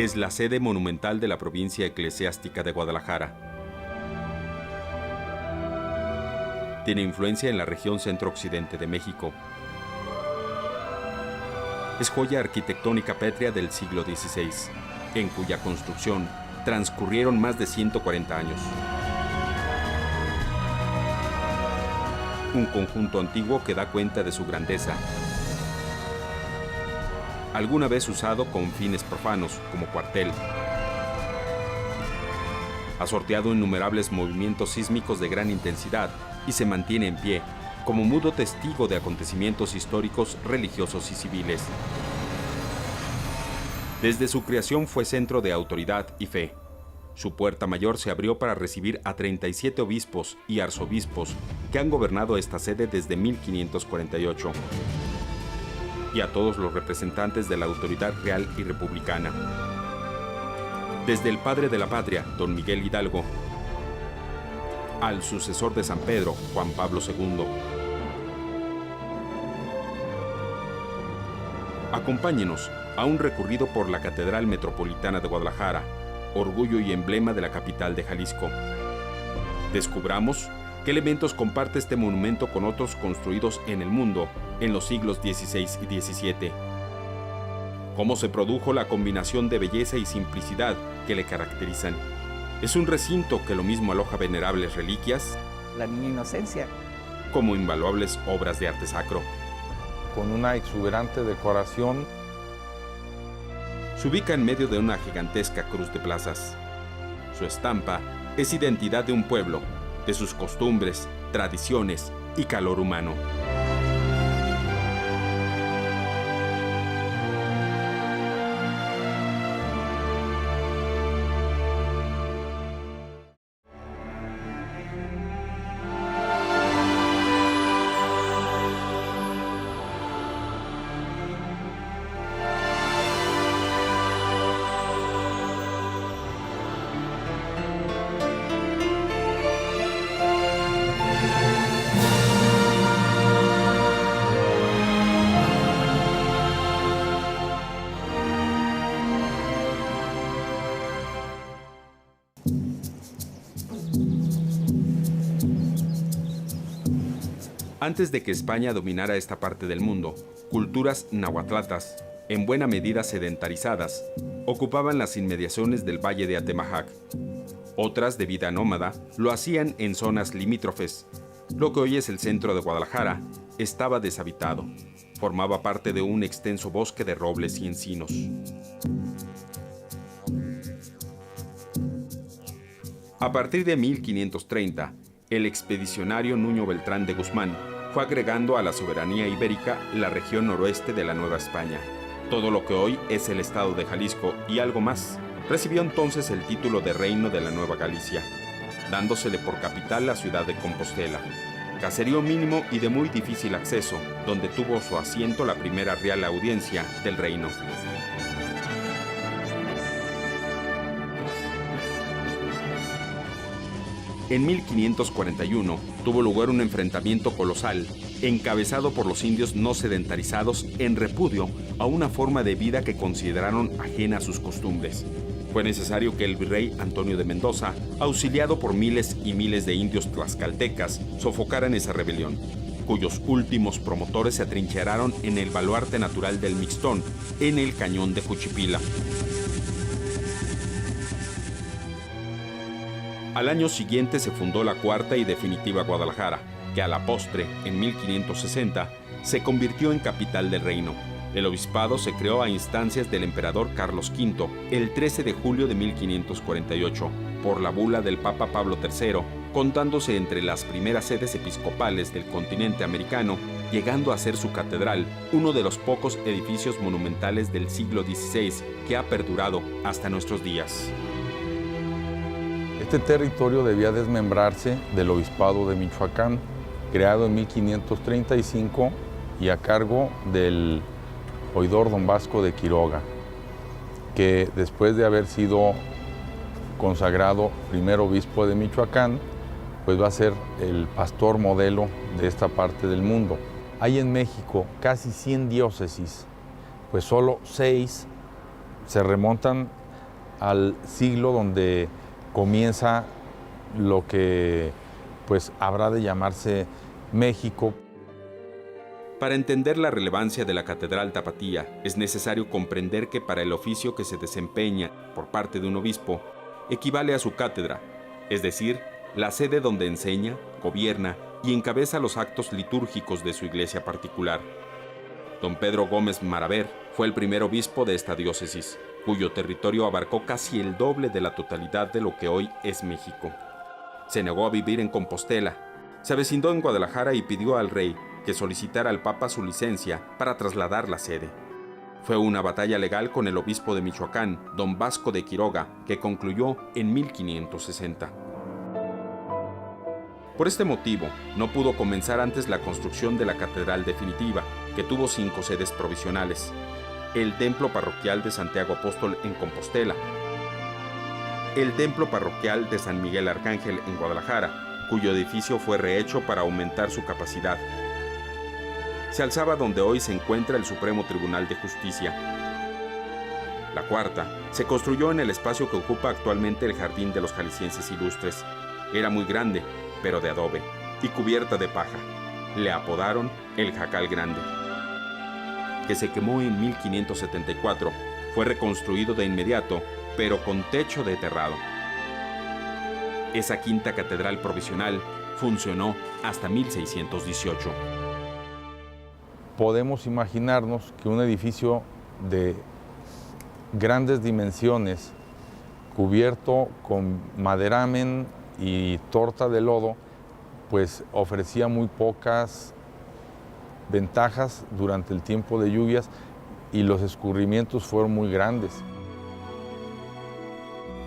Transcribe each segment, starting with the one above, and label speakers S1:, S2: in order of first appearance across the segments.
S1: Es la sede monumental de la provincia eclesiástica de Guadalajara. Tiene influencia en la región centro-occidente de México. Es joya arquitectónica pétrea del siglo XVI, en cuya construcción transcurrieron más de 140 años. Un conjunto antiguo que da cuenta de su grandeza. Alguna vez usado con fines profanos, como cuartel. Ha sorteado innumerables movimientos sísmicos de gran intensidad y se mantiene en pie, como mudo testigo de acontecimientos históricos, religiosos y civiles. Desde su creación fue centro de autoridad y fe. Su puerta mayor se abrió para recibir a 37 obispos y arzobispos que han gobernado esta sede desde 1548, y a todos los representantes de la autoridad real y republicana. Desde el padre de la patria, don Miguel Hidalgo, al sucesor de San Pedro, Juan Pablo II. Acompáñenos a un recorrido por la Catedral Metropolitana de Guadalajara, orgullo y emblema de la capital de Jalisco. Descubramos qué elementos comparte este monumento con otros construidos en el mundo en los siglos XVI y XVII. Cómo se produjo la combinación de belleza y simplicidad que le caracterizan. Es un recinto que lo mismo aloja venerables reliquias,
S2: la niña inocencia,
S1: como invaluables obras de arte sacro.
S3: Con una exuberante decoración.
S1: Se ubica en medio de una gigantesca cruz de plazas. Su estampa es identidad de un pueblo, de sus costumbres, tradiciones y calor humano. Antes de que España dominara esta parte del mundo, culturas nahuatlatas, en buena medida sedentarizadas, ocupaban las inmediaciones del valle de Atemajac. Otras, de vida nómada, lo hacían en zonas limítrofes. Lo que hoy es el centro de Guadalajara estaba deshabitado. Formaba parte de un extenso bosque de robles y encinos. A partir de 1530, el expedicionario Nuño Beltrán de Guzmán fue agregando a la soberanía ibérica la región noroeste de la Nueva España. Todo lo que hoy es el estado de Jalisco y algo más, recibió entonces el título de Reino de la Nueva Galicia, dándosele por capital la ciudad de Compostela, caserío mínimo y de muy difícil acceso, donde tuvo su asiento la primera Real Audiencia del reino. En 1541 tuvo lugar un enfrentamiento colosal, encabezado por los indios no sedentarizados en repudio a una forma de vida que consideraron ajena a sus costumbres. Fue necesario que el virrey Antonio de Mendoza, auxiliado por miles y miles de indios tlaxcaltecas, sofocaran esa rebelión, cuyos últimos promotores se atrincheraron en el baluarte natural del Mixtón, en el cañón de Juchipila. Al año siguiente se fundó la cuarta y definitiva Guadalajara, que a la postre, en 1560, se convirtió en capital del reino. El obispado se creó a instancias del emperador Carlos V el 13 de julio de 1548, por la bula del Papa Pablo III, contándose entre las primeras sedes episcopales del continente americano, llegando a ser su catedral, uno de los pocos edificios monumentales del siglo XVI que ha perdurado hasta nuestros días.
S3: Este territorio debía desmembrarse del obispado de Michoacán, creado en 1535 y a cargo del oidor don Vasco de Quiroga, que después de haber sido consagrado primer obispo de Michoacán, pues va a ser el pastor modelo de esta parte del mundo. Hay en México casi 100 diócesis, pues solo 6 se remontan al siglo donde comienza lo que pues habrá de llamarse México.
S1: Para entender la relevancia de la Catedral Tapatía, es necesario comprender que para el oficio que se desempeña por parte de un obispo, equivale a su cátedra, es decir, la sede donde enseña, gobierna y encabeza los actos litúrgicos de su iglesia particular. Don Pedro Gómez Maraver fue el primer obispo de esta diócesis, cuyo territorio abarcó casi el doble de la totalidad de lo que hoy es México. Se negó a vivir en Compostela, se avecindó en Guadalajara y pidió al rey que solicitara al Papa su licencia para trasladar la sede. Fue una batalla legal con el obispo de Michoacán, don Vasco de Quiroga, que concluyó en 1560. Por este motivo, no pudo comenzar antes la construcción de la catedral definitiva, que tuvo 5 sedes provisionales: el templo parroquial de Santiago Apóstol en Compostela, el templo parroquial de San Miguel Arcángel en Guadalajara, cuyo edificio fue rehecho para aumentar su capacidad. Se alzaba donde hoy se encuentra el Supremo Tribunal de Justicia. La cuarta se construyó en el espacio que ocupa actualmente el Jardín de los Jaliscienses Ilustres. Era muy grande, pero de adobe, y cubierta de paja. Le apodaron el Jacal Grande. Que se quemó en 1574, fue reconstruido de inmediato, pero con techo de terrado. Esa quinta catedral provisional funcionó hasta 1618.
S3: Podemos imaginarnos que un edificio de grandes dimensiones, cubierto con maderamen y torta de lodo, pues ofrecía muy pocas ventajas durante el tiempo de lluvias y los escurrimientos fueron muy grandes.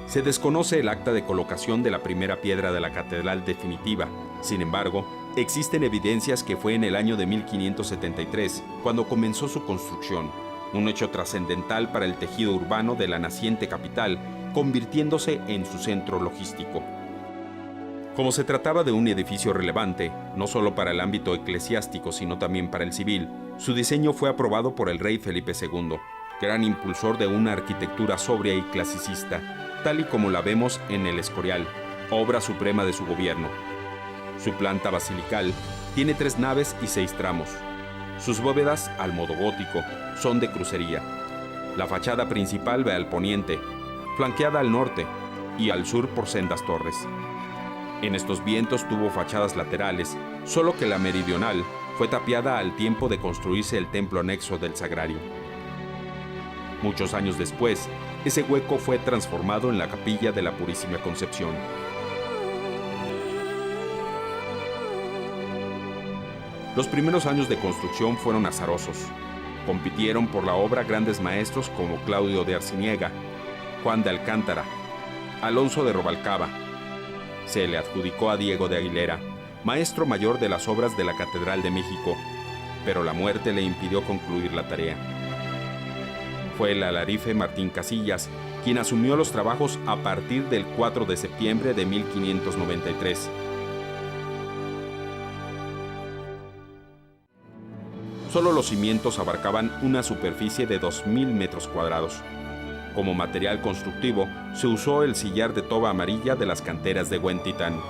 S1: Se desconoce el acta de colocación de la primera piedra de la catedral definitiva. Sin embargo, existen evidencias que fue en el año de 1573 cuando comenzó su construcción, un hecho trascendental para el tejido urbano de la naciente capital, convirtiéndose en su centro logístico. Como se trataba de un edificio relevante, no solo para el ámbito eclesiástico, sino también para el civil, su diseño fue aprobado por el rey Felipe II, gran impulsor de una arquitectura sobria y clasicista, tal y como la vemos en El Escorial, obra suprema de su gobierno. Su planta basilical tiene 3 naves y 6 tramos. Sus bóvedas, al modo gótico, son de crucería. La fachada principal ve al poniente, flanqueada al norte y al sur por sendas torres. En estos vientos tuvo fachadas laterales, solo que la meridional fue tapiada al tiempo de construirse el templo anexo del Sagrario. Muchos años después, ese hueco fue transformado en la capilla de la Purísima Concepción. Los primeros años de construcción fueron azarosos. Compitieron por la obra grandes maestros como Claudio de Arciniega, Juan de Alcántara, Alonso de Rubalcaba. Se le adjudicó a Diego de Aguilera, maestro mayor de las obras de la Catedral de México, pero la muerte le impidió concluir la tarea. Fue el alarife Martín Casillas quien asumió los trabajos a partir del 4 de septiembre de 1593. Solo los cimientos abarcaban una superficie de 2.000 metros cuadrados. Como material constructivo, se usó el sillar de toba amarilla de las canteras de Huentitán.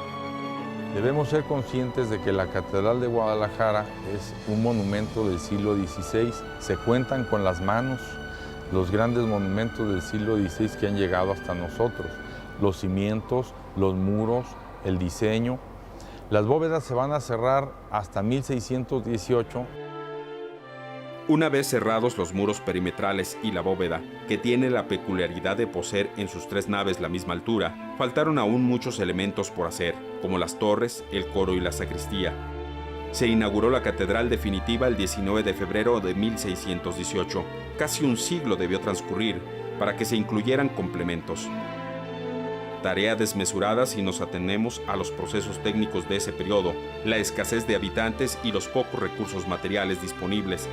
S3: Debemos ser conscientes de que la Catedral de Guadalajara es un monumento del siglo XVI. Se cuentan con las manos los grandes monumentos del siglo XVI que han llegado hasta nosotros. Los cimientos, los muros, el diseño. Las bóvedas se van a cerrar hasta 1618.
S1: Una vez cerrados los muros perimetrales y la bóveda, que tiene la peculiaridad de poseer en sus 3 naves la misma altura, faltaron aún muchos elementos por hacer, como las torres, el coro y la sacristía. Se inauguró la catedral definitiva el 19 de febrero de 1618. Casi un siglo debió transcurrir para que se incluyeran complementos. Tarea desmesurada si nos atenemos a los procesos técnicos de ese periodo, la escasez de habitantes y los pocos recursos materiales disponibles.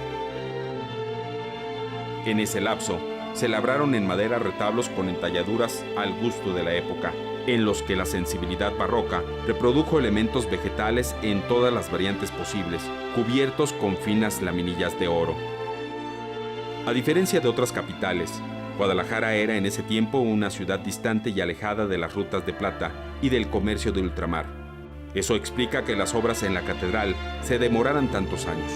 S1: En ese lapso, se labraron en madera retablos con entalladuras al gusto de la época, en los que la sensibilidad barroca reprodujo elementos vegetales en todas las variantes posibles, cubiertos con finas laminillas de oro. A diferencia de otras capitales, Guadalajara era en ese tiempo una ciudad distante y alejada de las rutas de plata y del comercio de ultramar. Eso explica que las obras en la catedral se demoraran tantos años.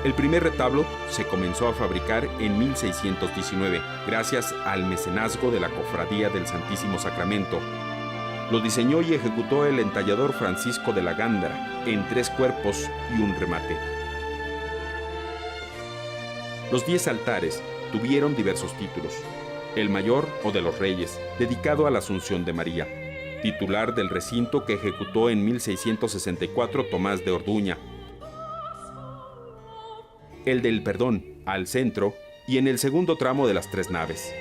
S1: El primer retablo se comenzó a fabricar en 1619, gracias al mecenazgo de la Cofradía del Santísimo Sacramento. Lo diseñó y ejecutó el entallador Francisco de la Gándara, en 3 cuerpos y un remate. Los 10 altares tuvieron diversos títulos. El mayor, o de los Reyes, dedicado a la Asunción de María, titular del recinto que ejecutó en 1664 Tomás de Orduña. El del Perdón, al centro, y en el segundo tramo de las 3 naves.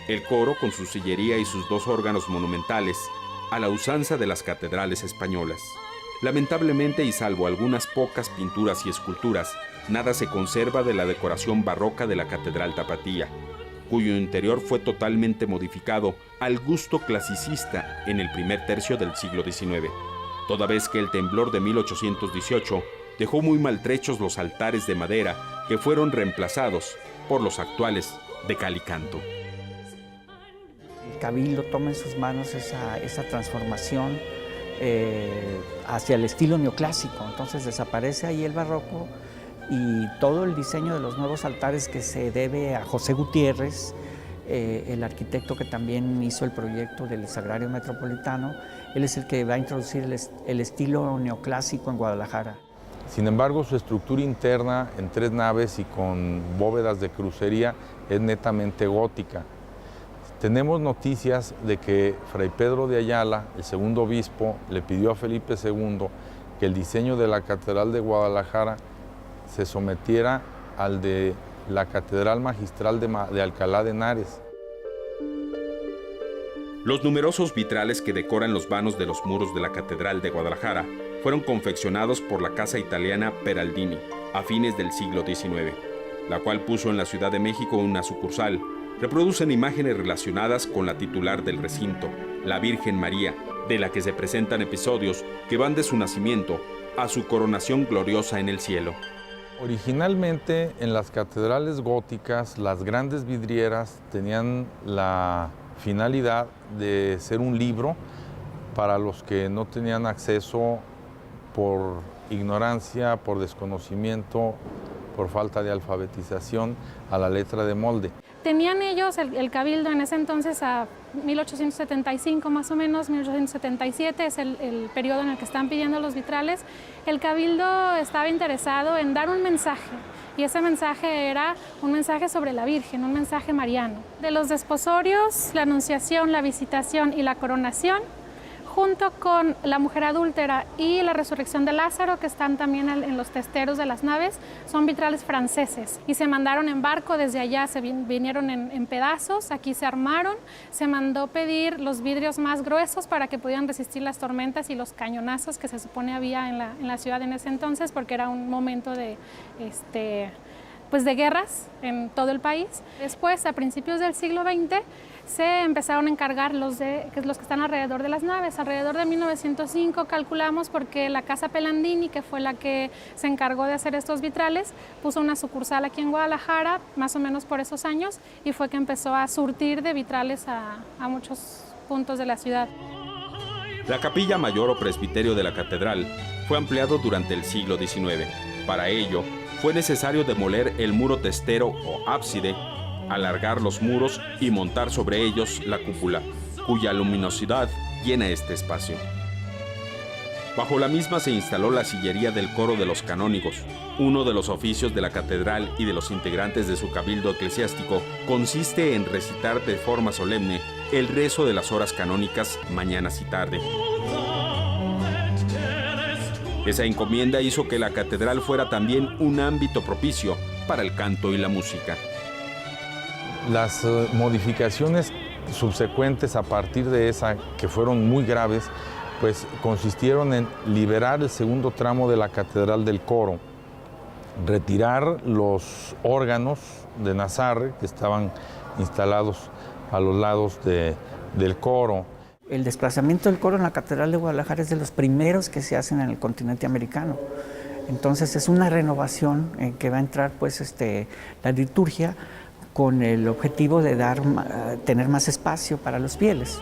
S1: El coro con su sillería y sus 2 órganos monumentales, a la usanza de las catedrales españolas. Lamentablemente, y salvo algunas pocas pinturas y esculturas, nada se conserva de la decoración barroca de la Catedral Tapatía, cuyo interior fue totalmente modificado al gusto clasicista en el primer tercio del siglo XIX, toda vez que el temblor de 1818 dejó muy maltrechos los altares de madera que fueron reemplazados por los actuales de cal y canto.
S2: El Cabildo toma en sus manos esa transformación hacia el estilo neoclásico, entonces desaparece ahí el barroco y todo el diseño de los nuevos altares que se debe a José Gutiérrez, el arquitecto que también hizo el proyecto del Sagrario Metropolitano. Él es el que va a introducir el estilo neoclásico en Guadalajara.
S3: Sin embargo, su estructura interna en 3 naves y con bóvedas de crucería es netamente gótica. Tenemos noticias de que Fray Pedro de Ayala, el segundo obispo, le pidió a Felipe II que el diseño de la Catedral de Guadalajara se sometiera al de la Catedral Magistral de Alcalá de Henares.
S1: Los numerosos vitrales que decoran los vanos de los muros de la Catedral de Guadalajara fueron confeccionados por la casa italiana Peraldini a fines del siglo XIX, la cual puso en la Ciudad de México una sucursal. Reproducen imágenes relacionadas con la titular del recinto, la Virgen María, de la que se presentan episodios que van de su nacimiento a su coronación gloriosa en el cielo.
S3: Originalmente, en las catedrales góticas, las grandes vidrieras tenían la finalidad de ser un libro para los que no tenían acceso por ignorancia, por desconocimiento, por falta de alfabetización a la letra de molde.
S4: Tenían ellos, el Cabildo en ese entonces, a 1875 más o menos, 1877 es el periodo en el que están pidiendo los vitrales. El Cabildo estaba interesado en dar un mensaje, y ese mensaje era un mensaje sobre la Virgen, un mensaje mariano. De los desposorios, la anunciación, la visitación y la coronación, junto con la mujer adúltera y la resurrección de Lázaro, que están también en los testeros de las naves, son vitrales franceses y se mandaron en barco desde allá, se vinieron en pedazos, aquí se armaron, se mandó pedir los vidrios más gruesos para que pudieran resistir las tormentas y los cañonazos que se supone había en la ciudad en ese entonces, porque era un momento de guerras en todo el país. Después, a principios del siglo XX, se empezaron a encargar los que están alrededor de las naves. Alrededor de 1905 calculamos, porque la casa Pelandini, que fue la que se encargó de hacer estos vitrales, puso una sucursal aquí en Guadalajara, más o menos por esos años, y fue que empezó a surtir de vitrales a muchos puntos de la ciudad.
S1: La capilla mayor o presbiterio de la catedral fue ampliado durante el siglo XIX. Para ello, fue necesario demoler el muro testero o ábside, alargar los muros y montar sobre ellos la cúpula, cuya luminosidad llena este espacio. Bajo la misma se instaló la sillería del coro de los canónigos. Uno de los oficios de la catedral y de los integrantes de su cabildo eclesiástico consiste en recitar de forma solemne el rezo de las horas canónicas mañanas y tarde. Esa encomienda hizo que la catedral fuera también un ámbito propicio para el canto y la música.
S3: Las modificaciones subsecuentes a partir de esa, que fueron muy graves, pues consistieron en liberar el segundo tramo de la Catedral del Coro, retirar los órganos de Nazarre que estaban instalados a los lados del coro.
S2: El desplazamiento del coro en la Catedral de Guadalajara es de los primeros que se hacen en el continente americano. Entonces es una renovación en que va a entrar pues, la liturgia con el objetivo de tener más espacio para los fieles.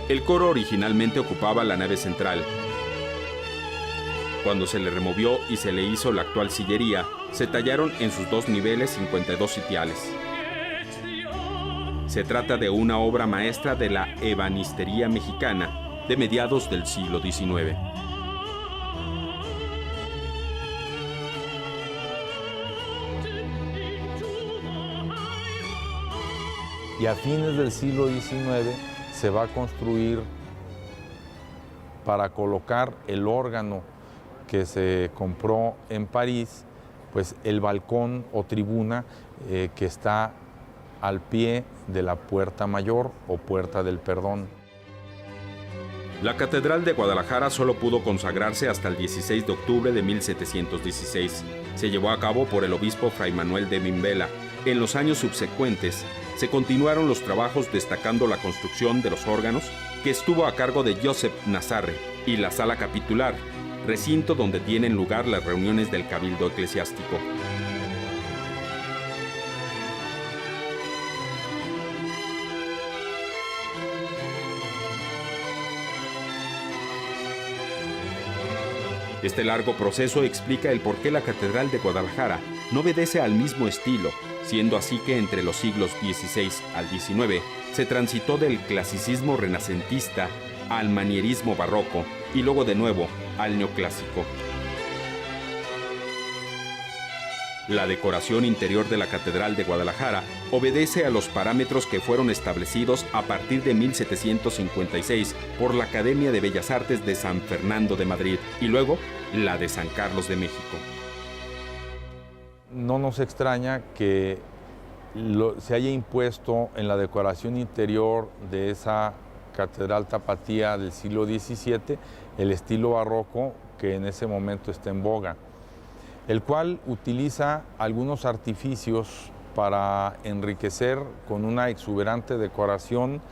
S1: El coro originalmente ocupaba la nave central. Cuando se le removió y se le hizo la actual sillería, se tallaron en sus dos niveles 52 sitiales. Se trata de una obra maestra de la ebanistería mexicana de mediados del siglo XIX.
S3: Y a fines del siglo XIX se va a construir para colocar el órgano que se compró en París, pues el balcón o tribuna que está al pie de la Puerta Mayor o Puerta del Perdón.
S1: La Catedral de Guadalajara solo pudo consagrarse hasta el 16 de octubre de 1716. Se llevó a cabo por el obispo Fray Manuel de Mimbela. En los años subsecuentes, se continuaron los trabajos destacando la construcción de los órganos, que estuvo a cargo de Josep Nazarre, y la sala capitular, recinto donde tienen lugar las reuniones del cabildo eclesiástico. Este largo proceso explica el por qué la Catedral de Guadalajara no obedece al mismo estilo, siendo así que entre los siglos XVI al XIX se transitó del clasicismo renacentista al manierismo barroco y luego de nuevo al neoclásico. La decoración interior de la Catedral de Guadalajara obedece a los parámetros que fueron establecidos a partir de 1756 por la Academia de Bellas Artes de San Fernando de Madrid y luego la de San Carlos de México.
S3: No nos extraña que se haya impuesto en la decoración interior de esa catedral tapatía del siglo XVII el estilo barroco que en ese momento está en boga, el cual utiliza algunos artificios para enriquecer con una exuberante decoración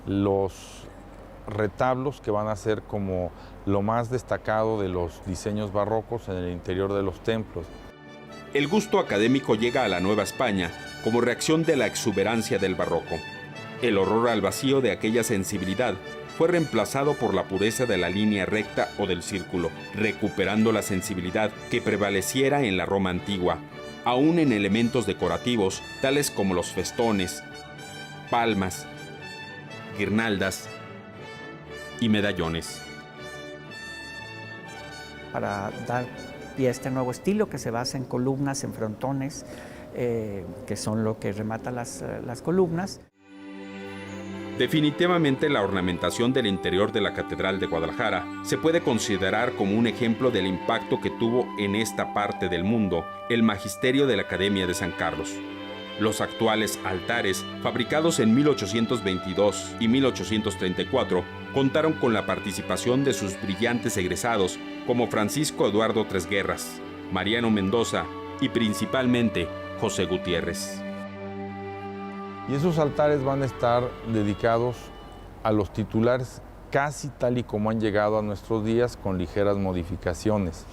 S3: los retablos que van a ser como lo más destacado de los diseños barrocos en el interior de los templos.
S1: El gusto académico llega a la Nueva España como reacción de la exuberancia del barroco. El horror al vacío de aquella sensibilidad fue reemplazado por la pureza de la línea recta o del círculo, recuperando la sensibilidad que prevaleciera en la Roma antigua, aún en elementos decorativos tales como los festones, palmas, guirnaldas y medallones.
S2: Para dar pie a este nuevo estilo que se basa en columnas, en frontones, que son lo que remata las columnas.
S1: Definitivamente la ornamentación del interior de la Catedral de Guadalajara se puede considerar como un ejemplo del impacto que tuvo en esta parte del mundo el magisterio de la Academia de San Carlos. Los actuales altares, fabricados en 1822 y 1834, contaron con la participación de sus brillantes egresados como Francisco Eduardo Tresguerras, Mariano Mendoza y principalmente José Gutiérrez.
S3: Y esos altares van a estar dedicados a los titulares casi tal y como han llegado a nuestros días con ligeras modificaciones.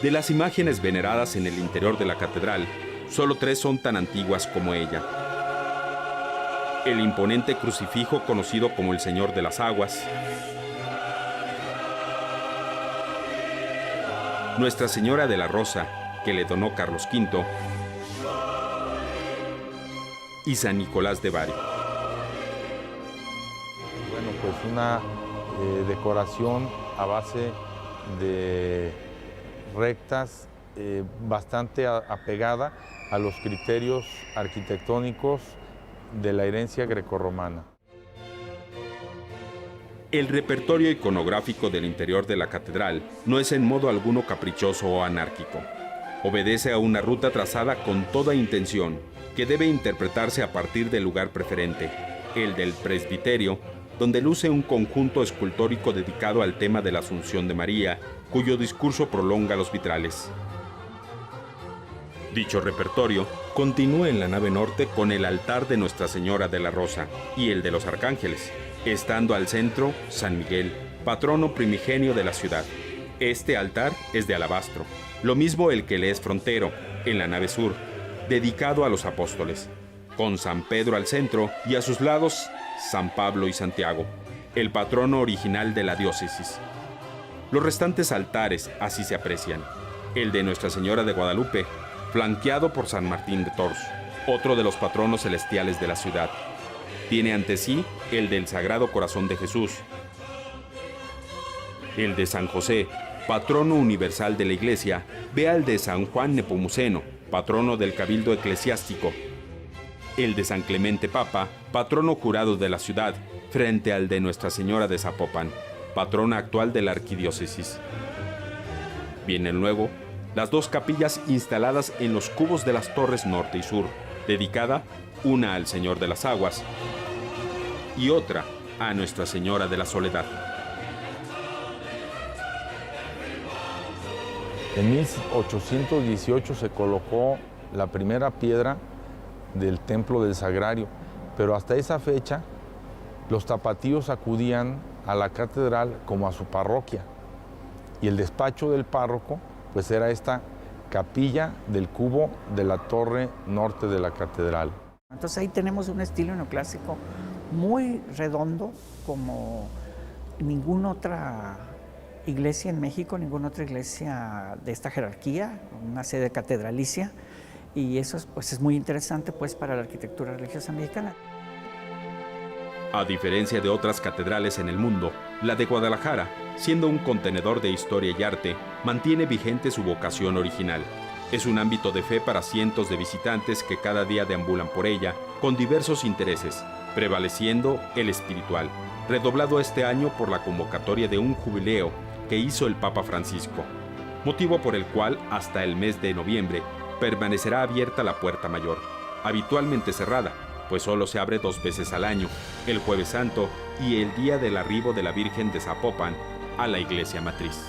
S1: De las imágenes veneradas en el interior de la catedral, solo 3 son tan antiguas como ella. El imponente crucifijo conocido como el Señor de las Aguas, Nuestra Señora de la Rosa, que le donó Carlos V, y San Nicolás de Bari.
S3: Bueno, pues una decoración a base de rectas bastante apegada a los criterios arquitectónicos de la herencia grecorromana.
S1: El repertorio iconográfico del interior de la catedral no es en modo alguno caprichoso o anárquico. Obedece a una ruta trazada con toda intención, que debe interpretarse a partir del lugar preferente, el del presbiterio, donde luce un conjunto escultórico dedicado al tema de la Asunción de María, cuyo discurso prolonga los vitrales. Dicho repertorio continúa en la nave norte con el altar de Nuestra Señora de la Rosa y el de los Arcángeles, estando al centro San Miguel, patrono primigenio de la ciudad. Este altar es de alabastro, lo mismo el que le es frontero, en la nave sur, dedicado a los apóstoles, con San Pedro al centro y a sus lados San Pablo y Santiago, el patrono original de la diócesis. Los restantes altares así se aprecian. El de Nuestra Señora de Guadalupe, flanqueado por San Martín de Tours, otro de los patronos celestiales de la ciudad. Tiene ante sí el del Sagrado Corazón de Jesús, el de San José, patrono universal de la Iglesia, ve al de San Juan Nepomuceno, patrono del Cabildo Eclesiástico, el de San Clemente Papa, patrono jurado de la ciudad, frente al de Nuestra Señora de Zapopan, patrona actual de la arquidiócesis. Vienen luego las dos capillas instaladas en los cubos de las torres norte y sur, dedicada una al Señor de las Aguas y otra a Nuestra Señora de la Soledad.
S3: En 1818 se colocó la primera piedra del Templo del Sagrario, pero hasta esa fecha los tapatíos acudían a la catedral como a su parroquia, y el despacho del párroco pues era esta capilla del cubo de la torre norte de la catedral.
S2: Entonces ahí tenemos un estilo neoclásico muy redondo, como ninguna otra iglesia en México, ninguna otra iglesia de esta jerarquía, una sede catedralicia, y eso pues es muy interesante pues para la arquitectura religiosa mexicana.
S1: A diferencia de otras catedrales en el mundo, la de Guadalajara, siendo un contenedor de historia y arte, mantiene vigente su vocación original. Es un ámbito de fe para cientos de visitantes que cada día deambulan por ella con diversos intereses, prevaleciendo el espiritual, redoblado este año por la convocatoria de un jubileo que hizo el Papa Francisco, motivo por el cual hasta el mes de noviembre permanecerá abierta la Puerta Mayor, habitualmente cerrada, pues solo se abre 2 veces al año, el Jueves Santo y el día del arribo de la Virgen de Zapopan a la iglesia matriz.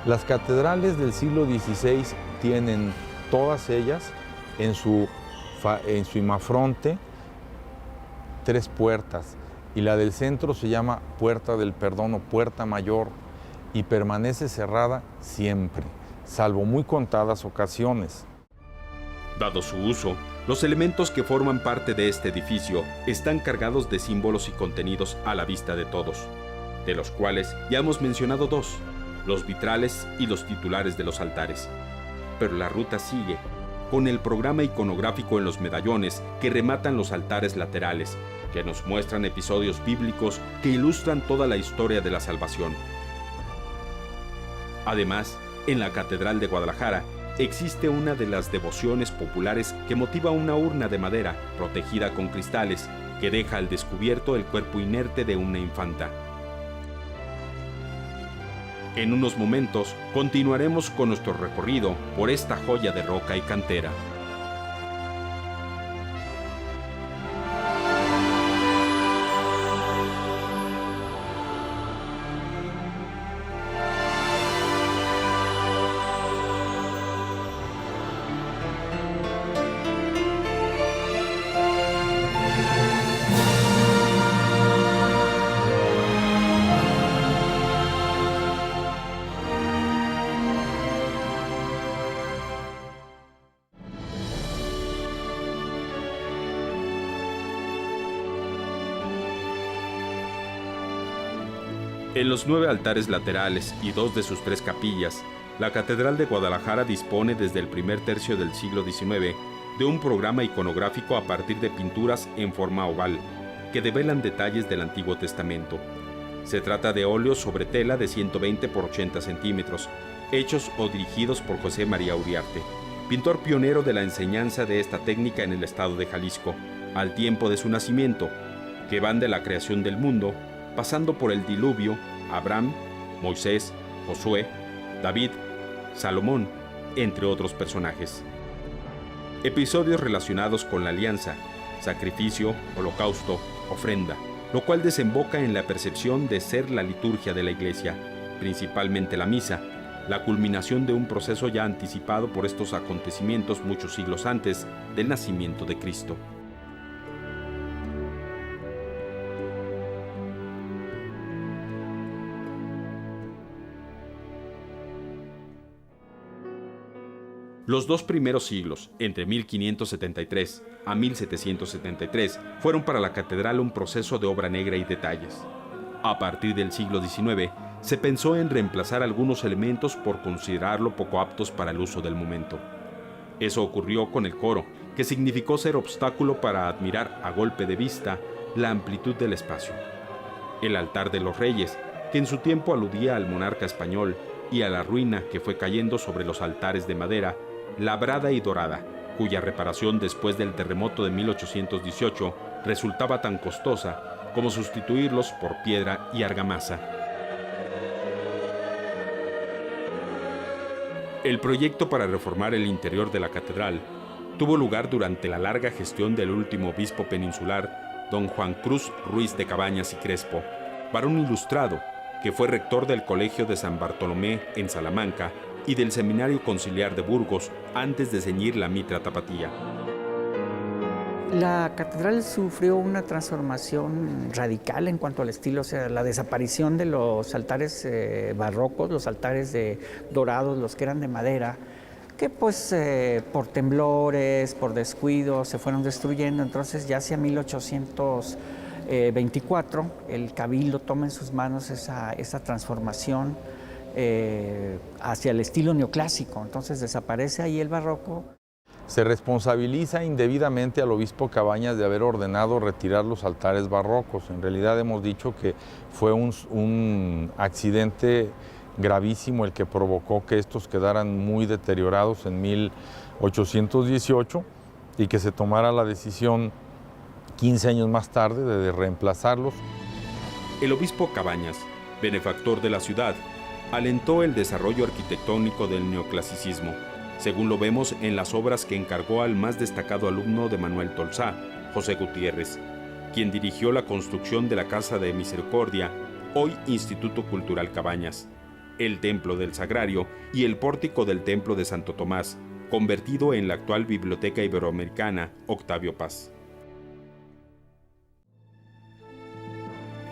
S3: Las catedrales del siglo XVI tienen todas ellas en su imafronte 3 puertas, y la del centro se llama Puerta del Perdón o Puerta Mayor, y permanece cerrada siempre, salvo muy contadas ocasiones.
S1: Dado su uso, los elementos que forman parte de este edificio están cargados de símbolos y contenidos a la vista de todos, de los cuales ya hemos mencionado 2, los vitrales y los titulares de los altares. Pero la ruta sigue, con el programa iconográfico en los medallones que rematan los altares laterales, que nos muestran episodios bíblicos que ilustran toda la historia de la salvación. Además, en la Catedral de Guadalajara existe una de las devociones populares que motiva una urna de madera protegida con cristales que deja al descubierto el cuerpo inerte de una infanta. En unos momentos continuaremos con nuestro recorrido por esta joya de roca y cantera. En los 9 altares laterales y 2 de sus 3 capillas, la Catedral de Guadalajara dispone desde el primer tercio del siglo XIX de un programa iconográfico a partir de pinturas en forma oval, que develan detalles del Antiguo Testamento. Se trata de óleos sobre tela de 120 por 80 centímetros, hechos o dirigidos por José María Uriarte, pintor pionero de la enseñanza de esta técnica en el estado de Jalisco, al tiempo de su nacimiento, que van de la creación del mundo, pasando por el diluvio, Abraham, Moisés, Josué, David, Salomón, entre otros personajes. Episodios relacionados con la alianza, sacrificio, holocausto, ofrenda, lo cual desemboca en la percepción de ser la liturgia de la Iglesia, principalmente la misa, la culminación de un proceso ya anticipado por estos acontecimientos muchos siglos antes del nacimiento de Cristo. Los dos primeros siglos, entre 1573 a 1773, fueron para la catedral un proceso de obra negra y detalles. A partir del siglo XIX, se pensó en reemplazar algunos elementos por considerarlo poco aptos para el uso del momento. Eso ocurrió con el coro, que significó ser obstáculo para admirar a golpe de vista la amplitud del espacio. El altar de los reyes, que en su tiempo aludía al monarca español, y a la ruina que fue cayendo sobre los altares de madera, labrada y dorada, cuya reparación después del terremoto de 1818 resultaba tan costosa como sustituirlos por piedra y argamasa. El proyecto para reformar el interior de la catedral tuvo lugar durante la larga gestión del último obispo peninsular, don Juan Cruz Ruiz de Cabañas y Crespo, varón ilustrado, que fue rector del Colegio de San Bartolomé en Salamanca y del Seminario Conciliar de Burgos antes de ceñir la mitra tapatía.
S2: La catedral sufrió una transformación radical en cuanto al estilo, o sea, la desaparición de los altares barrocos, los altares dorados, los que eran de madera, que pues por temblores, por descuidos se fueron destruyendo. Entonces ya hacia 1824 el Cabildo toma en sus manos esa transformación hacia el estilo neoclásico. Entonces desaparece ahí el barroco.
S3: Se responsabiliza indebidamente al obispo Cabañas de haber ordenado retirar los altares barrocos. En realidad hemos dicho que fue un accidente gravísimo el que provocó que estos quedaran muy deteriorados en 1818 y que se tomara la decisión 15 años más tarde de reemplazarlos.
S1: El obispo Cabañas, benefactor de la ciudad, alentó el desarrollo arquitectónico del neoclasicismo, según lo vemos en las obras que encargó al más destacado alumno de Manuel Tolsá, José Gutiérrez, quien dirigió la construcción de la Casa de Misericordia, hoy Instituto Cultural Cabañas, el Templo del Sagrario y el pórtico del Templo de Santo Tomás, convertido en la actual Biblioteca Iberoamericana Octavio Paz.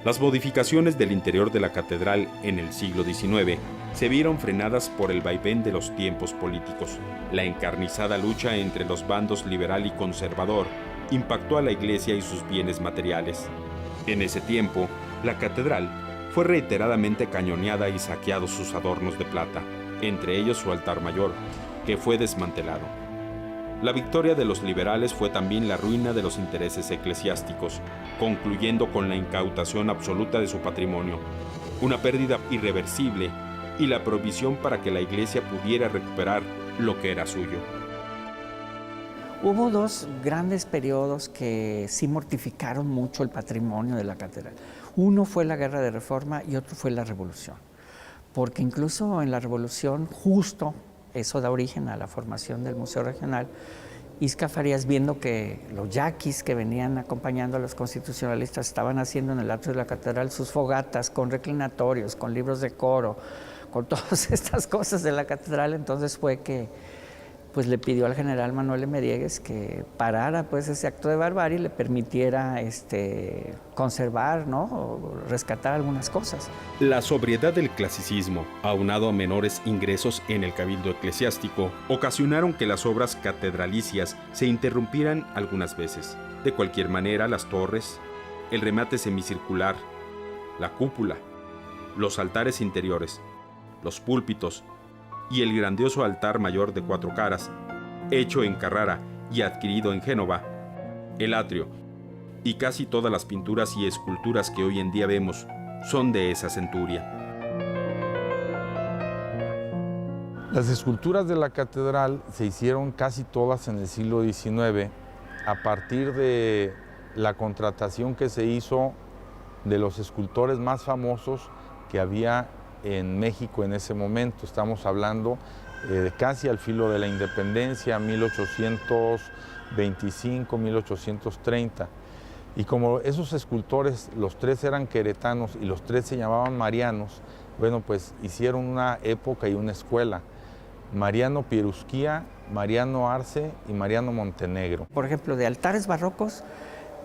S1: Las modificaciones del interior de la catedral en el siglo XIX se vieron frenadas por el vaivén de los tiempos políticos. La encarnizada lucha entre los bandos liberal y conservador impactó a la iglesia y sus bienes materiales. En ese tiempo, la catedral fue reiteradamente cañoneada y saqueados sus adornos de plata, entre ellos su altar mayor, que fue desmantelado. La victoria de los liberales fue también la ruina de los intereses eclesiásticos, concluyendo con la incautación absoluta de su patrimonio, una pérdida irreversible y la provisión para que la iglesia pudiera recuperar lo que era suyo.
S2: Hubo dos grandes periodos que sí mortificaron mucho el patrimonio de la catedral. Uno fue la Guerra de Reforma y otro fue la Revolución, porque incluso en la Revolución, justo eso da origen a la formación del Museo Regional. Isca Farías, viendo que los yaquis que venían acompañando a los constitucionalistas estaban haciendo en el atrio de la catedral sus fogatas con reclinatorios, con libros de coro, con todas estas cosas de la catedral, entonces fue que pues le pidió al general Manuel M. Diegues que parara pues ese acto de barbarie y le permitiera conservar, ¿no?, o rescatar algunas cosas.
S1: La sobriedad del clasicismo, aunado a menores ingresos en el cabildo eclesiástico, ocasionaron que las obras catedralicias se interrumpieran algunas veces. De cualquier manera, las torres, el remate semicircular, la cúpula, los altares interiores, los púlpitos y el grandioso altar mayor de 4 caras, hecho en Carrara y adquirido en Génova, el atrio y casi todas las pinturas y esculturas que hoy en día vemos son de esa centuria.
S3: Las esculturas de la catedral se hicieron casi todas en el siglo XIX a partir de la contratación que se hizo de los escultores más famosos que había en México en ese momento. Estamos hablando casi al filo de la independencia, 1825, 1830. Y como esos escultores, los 3 eran queretanos y los 3 se llamaban marianos, bueno, pues hicieron una época y una escuela. Mariano Pierusquía, Mariano Arce y Mariano Montenegro.
S2: Por ejemplo, de altares barrocos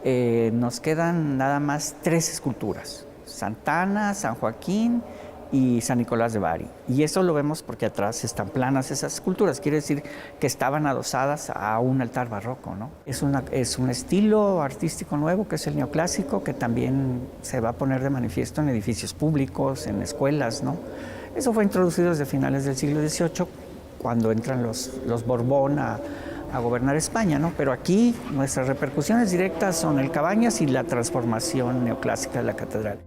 S2: nos quedan nada más 3 esculturas: Santa Ana, San Joaquín y San Nicolás de Bari. Y eso lo vemos porque atrás están planas esas esculturas, quiere decir que estaban adosadas a un altar barroco, ¿no? Es un estilo artístico nuevo que es el neoclásico, que también se va a poner de manifiesto en edificios públicos, en escuelas, ¿no? Eso fue introducido desde finales del siglo XVIII, cuando entran los Borbón a gobernar España, ¿no? Pero aquí nuestras repercusiones directas son el Cabañas y la transformación neoclásica de la catedral.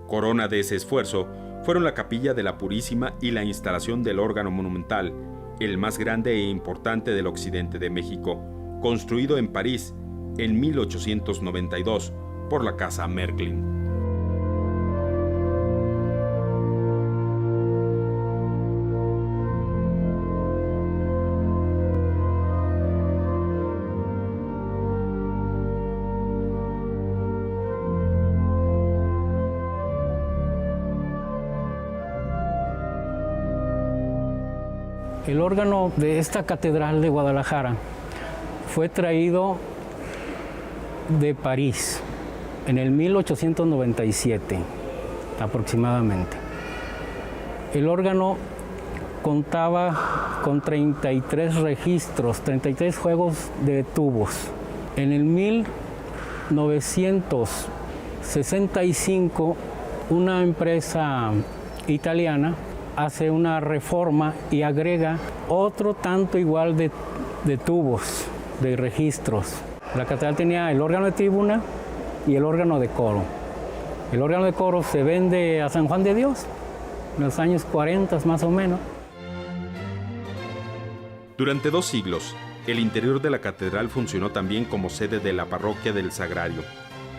S1: Corona de ese esfuerzo fueron la Capilla de la Purísima y la instalación del órgano monumental, el más grande e importante del occidente de México, construido en París en 1892 por la Casa Märklin.
S5: El órgano de esta catedral de Guadalajara fue traído de París en el 1897 aproximadamente. El órgano contaba con 33 registros, 33 juegos de tubos. En el 1965, una empresa italiana hace una reforma y agrega otro tanto igual de tubos, de registros. La catedral tenía el órgano de tribuna y el órgano de coro. El órgano de coro se vende a San Juan de Dios en los años 40 más o menos.
S1: Durante 2 siglos, el interior de la catedral funcionó también como sede de la parroquia del Sagrario,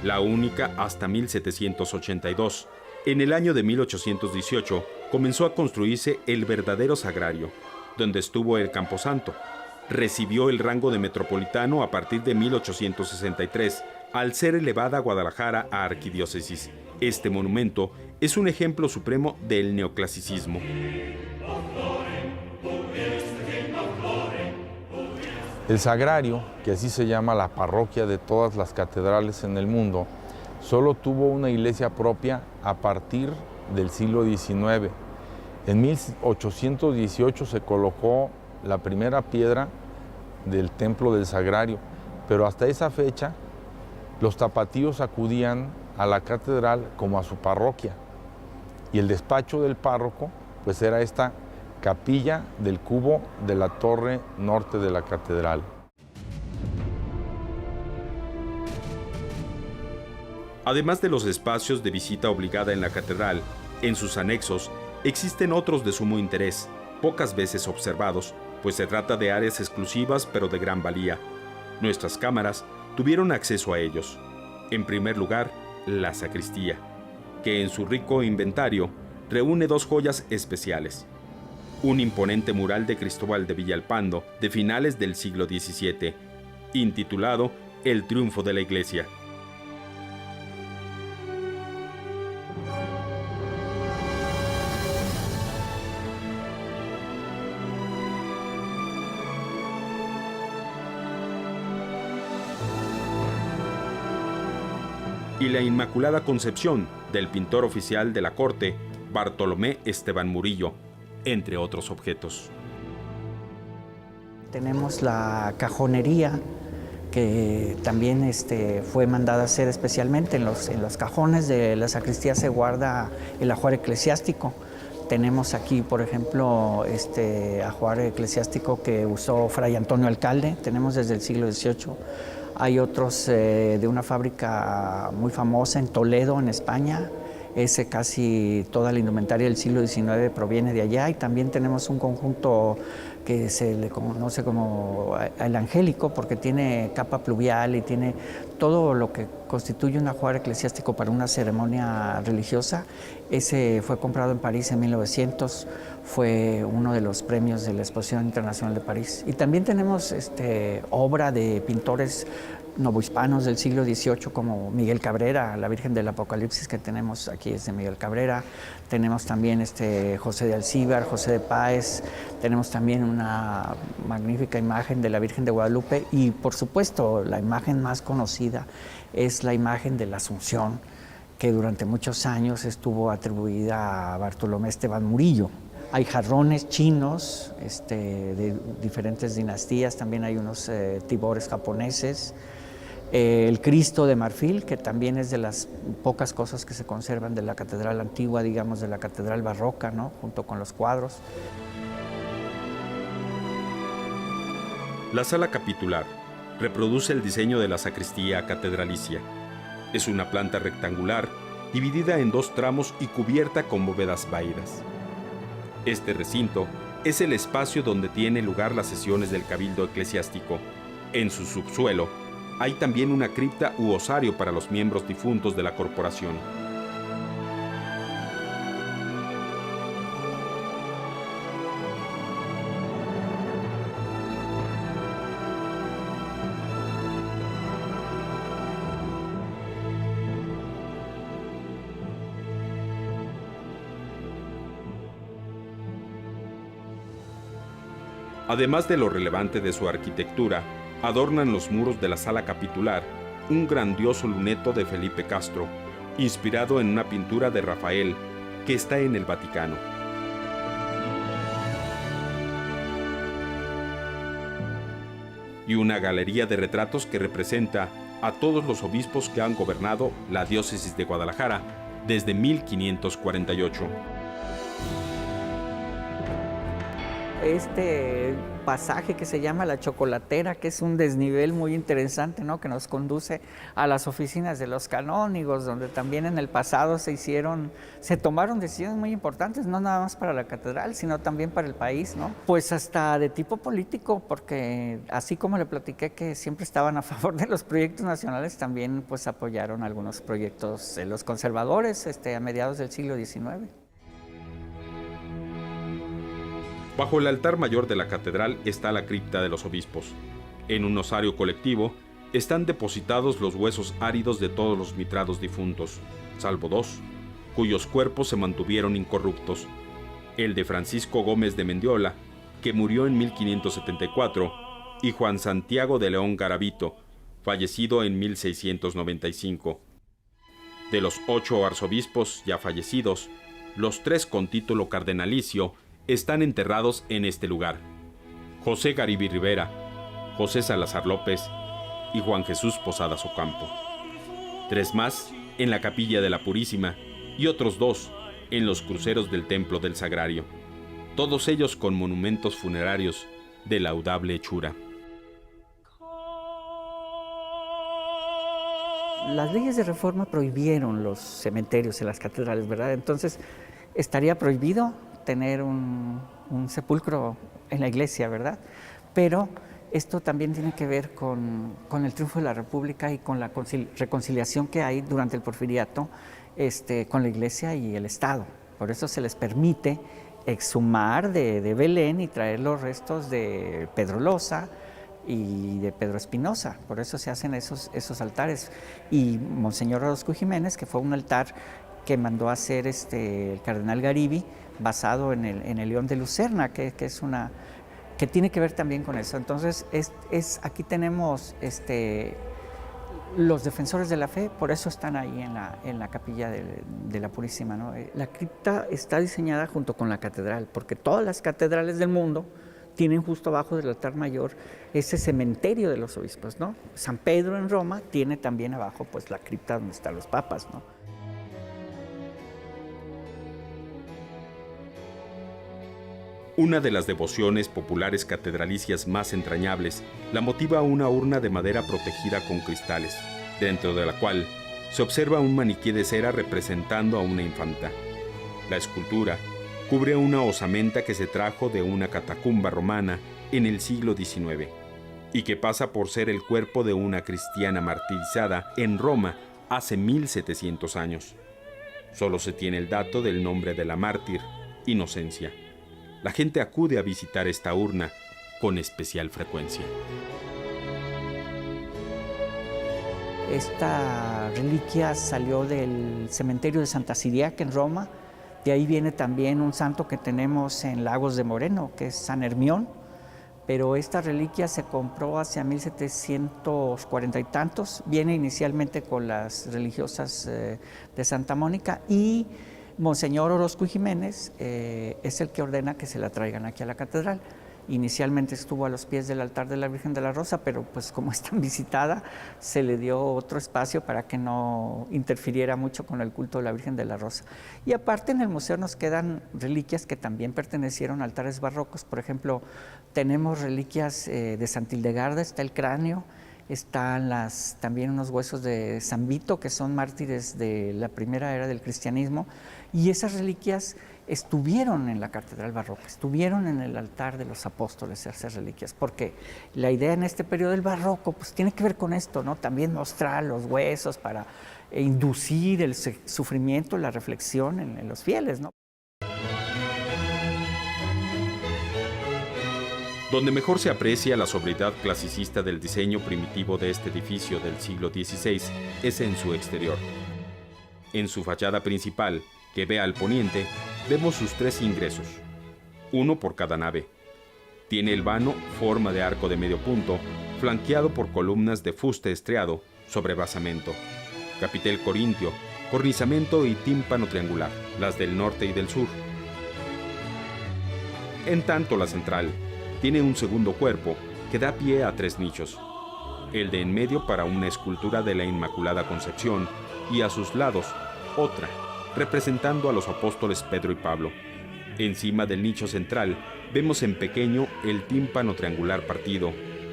S1: la única hasta 1782. En el año de 1818 comenzó a construirse el verdadero sagrario, donde estuvo el Camposanto. Recibió el rango de metropolitano a partir de 1863, al ser elevada Guadalajara a arquidiócesis. Este monumento es un ejemplo supremo del neoclasicismo.
S3: El Sagrario, que así se llama la parroquia de todas las catedrales en el mundo, solo tuvo una iglesia propia a partir del siglo XIX. En 1818 se colocó la primera piedra del templo del Sagrario, pero hasta esa fecha los tapatíos acudían a la catedral como a su parroquia, y el despacho del párroco pues era esta capilla del cubo de la torre norte de la catedral.
S1: Además de los espacios de visita obligada en la catedral, en sus anexos existen otros de sumo interés, pocas veces observados, pues se trata de áreas exclusivas pero de gran valía. Nuestras cámaras tuvieron acceso a ellos. En primer lugar, la sacristía, que en su rico inventario reúne 2 joyas especiales. Un imponente mural de Cristóbal de Villalpando de finales del siglo XVII, intitulado El triunfo de la iglesia. Y la Inmaculada Concepción del pintor oficial de la corte, Bartolomé Esteban Murillo, entre otros objetos.
S2: Tenemos la cajonería, que también fue mandada a hacer especialmente en los cajones de la sacristía se guarda el ajuar eclesiástico. Tenemos aquí, por ejemplo, ajuar eclesiástico que usó Fray Antonio Alcalde, tenemos desde el siglo XVIII. Hay otros de una fábrica muy famosa en Toledo, en España. Casi toda la indumentaria del siglo XIX proviene de allá, y también tenemos un conjunto que se le conoce como el angélico, porque tiene capa pluvial y tiene todo lo que constituye un ajuar eclesiástico para una ceremonia religiosa. Ese fue comprado en París en 1900, fue uno de los premios de la Exposición Internacional de París. Y también tenemos obra de pintores novohispanos del siglo XVIII como Miguel Cabrera, la Virgen del Apocalipsis que tenemos aquí es de Miguel Cabrera. Tenemos también José de Alcíbar, José de Páez, tenemos también una magnífica imagen de la Virgen de Guadalupe, y por supuesto la imagen más conocida es la imagen de la Asunción, que durante muchos años estuvo atribuida a Bartolomé Esteban Murillo. Hay jarrones chinos de diferentes dinastías, también hay unos tibores japoneses. El Cristo de marfil, que también es de las pocas cosas que se conservan de la catedral antigua, digamos, de la catedral barroca, ¿no? Junto con los cuadros.
S1: La sala capitular reproduce el diseño de la sacristía catedralicia. Es una planta rectangular, dividida en 2 tramos y cubierta con bóvedas vaídas. Este recinto es el espacio donde tienen lugar las sesiones del cabildo eclesiástico. En su subsuelo hay también una cripta u osario para los miembros difuntos de la corporación. Además de lo relevante de su arquitectura, adornan los muros de la sala capitular un grandioso luneto de Felipe Castro, inspirado en una pintura de Rafael que está en el Vaticano. Y una galería de retratos que representa a todos los obispos que han gobernado la diócesis de Guadalajara desde 1548.
S2: Este pasaje que se llama La Chocolatera, que es un desnivel muy interesante, ¿no? Que nos conduce a las oficinas de los canónigos, donde también en el pasado se tomaron decisiones muy importantes, no nada más para la catedral, sino también para el país, ¿no? Pues hasta de tipo político, porque así como le platiqué que siempre estaban a favor de los proyectos nacionales, también pues apoyaron algunos proyectos de los conservadores a mediados del siglo XIX.
S1: Bajo el altar mayor de la catedral está la cripta de los obispos. En un osario colectivo están depositados los huesos áridos de todos los mitrados difuntos, salvo 2, cuyos cuerpos se mantuvieron incorruptos. El de Francisco Gómez de Mendiola, que murió en 1574, y Juan Santiago de León Garavito, fallecido en 1695. De los 8 arzobispos ya fallecidos, los 3 con título cardenalicio están enterrados en este lugar: José Garibi Rivera, José Salazar López y Juan Jesús Posadas Ocampo. 3 más en la Capilla de la Purísima y otros 2 en los cruceros del Templo del Sagrario, todos ellos con monumentos funerarios de laudable hechura.
S2: Las leyes de reforma prohibieron los cementerios en las catedrales, ¿verdad? Entonces, estaría prohibido tener un sepulcro en la iglesia, ¿verdad? Pero esto también tiene que ver con el triunfo de la República y con la reconciliación que hay durante el Porfiriato con la iglesia y el Estado. Por eso se les permite exhumar de Belén y traer los restos de Pedro Loza y de Pedro Espinosa. Por eso se hacen esos altares. Y Monseñor Orozco Jiménez, que fue un altar que mandó a hacer el cardenal Garibi, basado en el León de Lucerna, que tiene que ver también con eso. Entonces, aquí tenemos los defensores de la fe, por eso están ahí en la capilla de la Purísima, ¿no? La cripta está diseñada junto con la catedral, porque todas las catedrales del mundo tienen justo abajo del altar mayor ese cementerio de los obispos, ¿no? San Pedro en Roma tiene también abajo pues la cripta donde están los papas, ¿no?
S1: Una de las devociones populares catedralicias más entrañables la motiva una urna de madera protegida con cristales, dentro de la cual se observa un maniquí de cera representando a una infanta. La escultura cubre una osamenta que se trajo de una catacumba romana en el siglo XIX y que pasa por ser el cuerpo de una cristiana martirizada en Roma hace 1700 años. Solo se tiene el dato del nombre de la mártir, Inocencia. La gente acude a visitar esta urna con especial frecuencia.
S2: Esta reliquia salió del cementerio de Santa Siriaca en Roma. De ahí viene también un santo que tenemos en Lagos de Moreno, que es San Hermión, pero esta reliquia se compró hacia 1740 y tantos. Viene inicialmente con las religiosas de Santa Mónica, y Monseñor Orozco y Jiménez es el que ordena que se la traigan aquí a la catedral. Inicialmente estuvo a los pies del altar de la Virgen de la Rosa, pero pues como es tan visitada, se le dio otro espacio para que no interfiriera mucho con el culto de la Virgen de la Rosa. Y aparte en el museo nos quedan reliquias que también pertenecieron a altares barrocos. Por ejemplo, tenemos reliquias de Santa Hildegarda, está el cráneo, están también unos huesos de San Vito, que son mártires de la primera era del cristianismo, y esas reliquias estuvieron en la catedral barroca, estuvieron en el altar de los apóstoles, esas reliquias, porque la idea en este periodo del barroco pues tiene que ver con esto, ¿no? También mostrar los huesos para inducir el sufrimiento, la reflexión en los fieles, ¿no?
S1: Donde mejor se aprecia la sobriedad clasicista del diseño primitivo de este edificio del siglo XVI es en su exterior. En su fachada principal, que ve al poniente, vemos sus 3 ingresos, uno por cada nave. Tiene el vano forma de arco de medio punto, flanqueado por columnas de fuste estriado sobre basamento, capitel corintio, cornizamiento y tímpano triangular, las del norte y del sur. En tanto, la central tiene un segundo cuerpo que da pie a 3 nichos, el de en medio para una escultura de la Inmaculada Concepción y a sus lados otra, representando a los apóstoles Pedro y Pablo. Encima del nicho central vemos en pequeño el tímpano triangular partido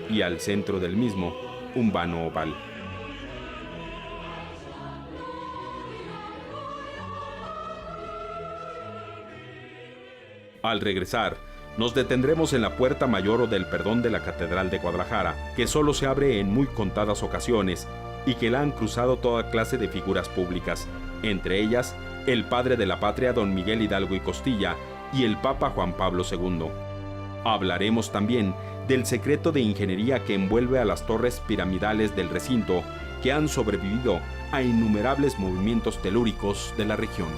S1: y al centro del mismo un vano oval. Al regresar, nos detendremos en la puerta mayor del perdón de la Catedral de Guadalajara, que solo se abre en muy contadas ocasiones y que la han cruzado toda clase de figuras públicas, entre ellas el padre de la patria don Miguel Hidalgo y Costilla y el Papa Juan Pablo II. Hablaremos también del secreto de ingeniería que envuelve a las torres piramidales del recinto, que han sobrevivido a innumerables movimientos telúricos de la región.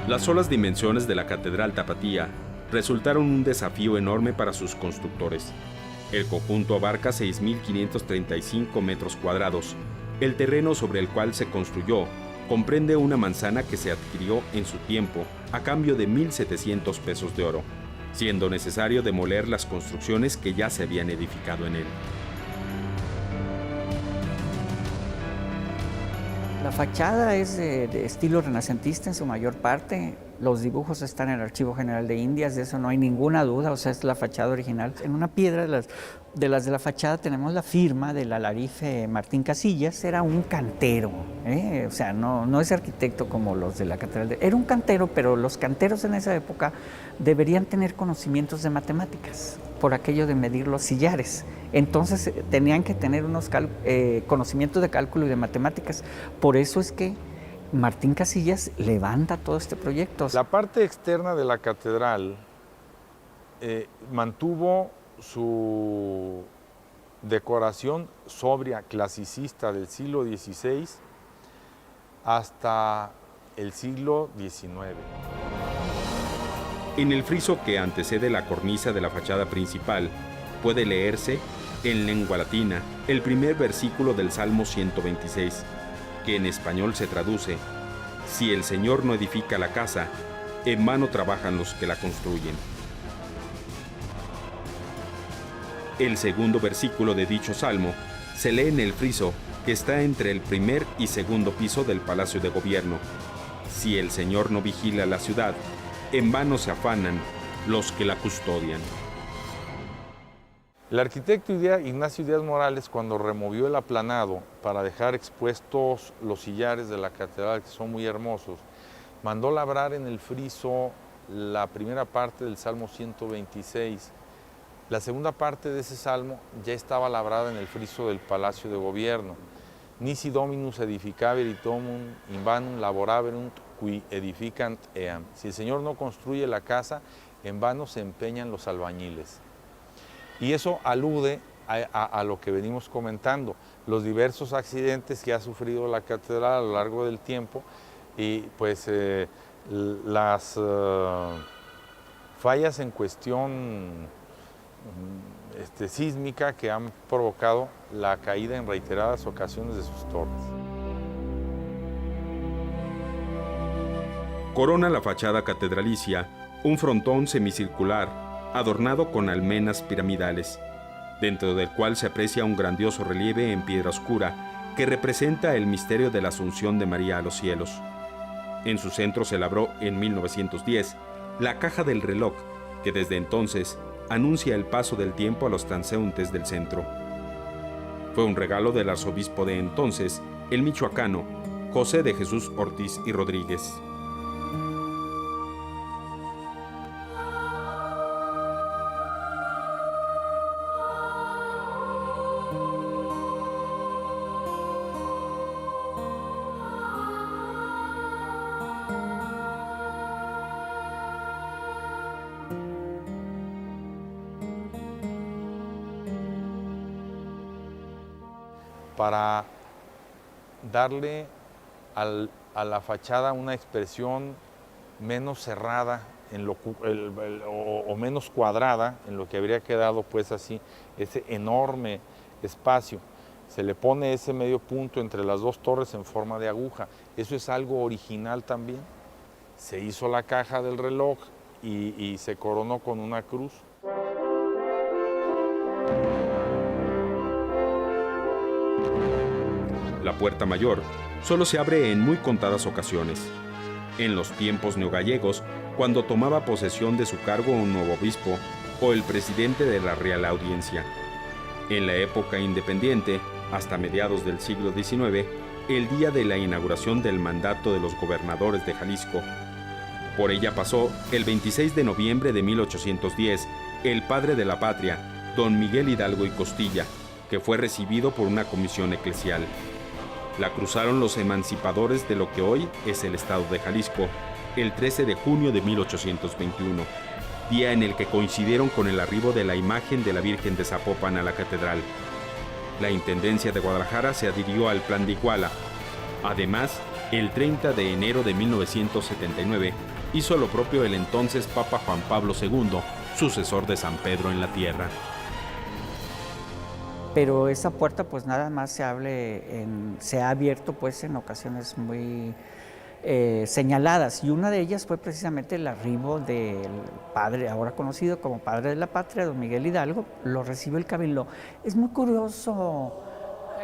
S1: Las solas dimensiones de la Catedral Tapatía resultaron un desafío enorme para sus constructores. El conjunto abarca 6.535 metros cuadrados. El terreno sobre el cual se construyó comprende una manzana que se adquirió en su tiempo a cambio de 1.700 pesos de oro, siendo necesario demoler las construcciones que ya se habían edificado en él.
S2: La fachada es de estilo renacentista en su mayor parte. Los dibujos están en el Archivo General de Indias, de eso no hay ninguna duda, o sea, es la fachada original. En una piedra de la fachada tenemos la firma del alarife Martín Casillas. Era un cantero, o sea, no es arquitecto como los de la Catedral. Era un cantero, pero los canteros en esa época deberían tener conocimientos de matemáticas, por aquello de medir los sillares. Entonces tenían que tener unos conocimientos de cálculo y de matemáticas. Por eso es que Martín Casillas levanta todo este proyecto.
S3: La parte externa de la catedral mantuvo su decoración sobria, clasicista del siglo XVI hasta el siglo XIX.
S1: En el friso que antecede la cornisa de la fachada principal puede leerse, en lengua latina, el primer versículo del Salmo 126, que en español se traduce: si el Señor no edifica la casa, en vano trabajan los que la construyen. El segundo versículo de dicho salmo se lee en el friso que está entre el primer y segundo piso del Palacio de Gobierno: si el Señor no vigila la ciudad, en vano se afanan los que la custodian.
S3: El arquitecto Ignacio Díaz Morales, cuando removió el aplanado para dejar expuestos los sillares de la catedral, que son muy hermosos, mandó labrar en el friso la primera parte del Salmo 126. La segunda parte de ese salmo ya estaba labrada en el friso del Palacio de Gobierno. Nisi Dominus edificaverit domum in vanum laboraverunt qui edificant eam. Si el Señor no construye la casa, en vano se empeñan los albañiles. Y eso alude a lo que venimos comentando, los diversos accidentes que ha sufrido la catedral a lo largo del tiempo y pues las fallas en cuestión sísmica que han provocado la caída en reiteradas ocasiones de sus torres.
S1: Corona la fachada catedralicia un frontón semicircular adornado con almenas piramidales, dentro del cual se aprecia un grandioso relieve en piedra oscura que representa el misterio de la Asunción de María a los cielos. En su centro se labró en 1910 la caja del reloj, que desde entonces anuncia el paso del tiempo a los transeúntes del centro. Fue un regalo del arzobispo de entonces, el michoacano José de Jesús Ortiz y Rodríguez.
S3: Para darle a la fachada una expresión menos cerrada o menos cuadrada en lo que habría quedado pues así, ese enorme espacio. Se le pone ese medio punto entre las dos torres en forma de aguja. Eso es algo original también. Se hizo la caja del reloj y se coronó con una cruz.
S1: La puerta mayor solo se abre en muy contadas ocasiones. En los tiempos neogallegos, cuando tomaba posesión de su cargo un nuevo obispo o el presidente de la Real Audiencia. En la época independiente, hasta mediados del siglo XIX, el día de la inauguración del mandato de los gobernadores de Jalisco. Por ella pasó, el 26 de noviembre de 1810, el padre de la patria, don Miguel Hidalgo y Costilla, que fue recibido por una comisión eclesial. La cruzaron los emancipadores de lo que hoy es el estado de Jalisco, el 13 de junio de 1821, día en el que coincidieron con el arribo de la imagen de la Virgen de Zapopan a la catedral. La Intendencia de Guadalajara se adhirió al Plan de Iguala. Además, el 30 de enero de 1979, hizo lo propio el entonces Papa Juan Pablo II, sucesor de San Pedro en la tierra.
S2: Pero esa puerta pues nada más se ha abierto pues en ocasiones muy señaladas, y una de ellas fue precisamente el arribo del padre, ahora conocido como padre de la patria, don Miguel Hidalgo. Lo recibe el Cabildo. Es muy curioso,